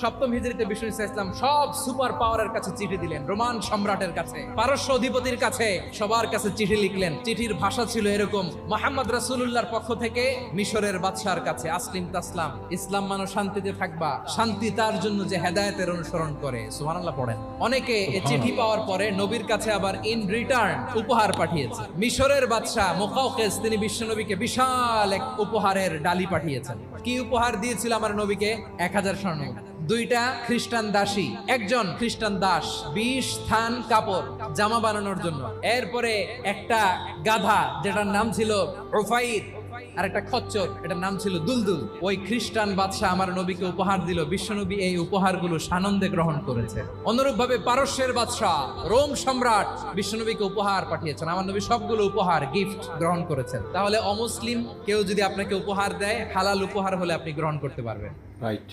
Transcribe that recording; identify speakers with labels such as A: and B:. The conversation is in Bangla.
A: সপ্তম হিজরিতে বিষ্ণু ইসলাম সব সুপার পাওয়ারের কাছে চিঠি দিলেন, রোমান সম্রাটের কাছে, পারস্য অধিপতির কাছে, সবার কাছে চিঠি লিখলেন। চিঠির ভাষা ছিল এরকম: মুহাম্মদ রাসূলুল্লাহর পক্ষ থেকে মিশরের বাদশার কাছে, আসলিম তাসলাম, ইসলাম মানো, শান্তিতে থাকবা, শান্তি তার জন্য যে হেদায়েতের অনুসরণ করে। সুবহানাল্লাহ পড়েন। অনেকে এই চিঠি পাওয়ার পরে নবীর কাছে আবার ইন রিটার্ন উপহার পাঠিয়েছে। মিশরের বাদশা মুকাওকিস তিনি বিশ্বনবীকে বিশাল এক উপহারের ডালি পাঠিয়েছেন। কি উপহার দিয়েছিল আমার নবীকে? 1000 স্বর্ণ, 2টা খ্রিস্টান দাসী, একজন খ্রিস্টান দাস, 20 থান কাপড় জামা বানানোর জন্য, এরপরে একটা গাধা যেটার নাম ছিল উফাইর, আর একটা খচ্চর এটার নাম ছিল দুলদুল। ওই খ্রিস্টান বাদশাহ আমার নবীকে উপহার দিল। বিশ্বনবী এই উপহারগুলো সানন্দে গ্রহণ করেছে। অনুরূপভাবে পারস্যের বাদশাহ, রোম সম্রাট বিশ্বনবীকে উপহার পাঠিয়েছেন। আমার নবী সবগুলো উপহার, গিফট গ্রহণ করেছেন। তাহলে অমুসলিম কেউ যদি আপনাকে উপহার দেয়, হালাল উপহার হলে আপনি গ্রহণ করতে পারবেন।
B: রাইট।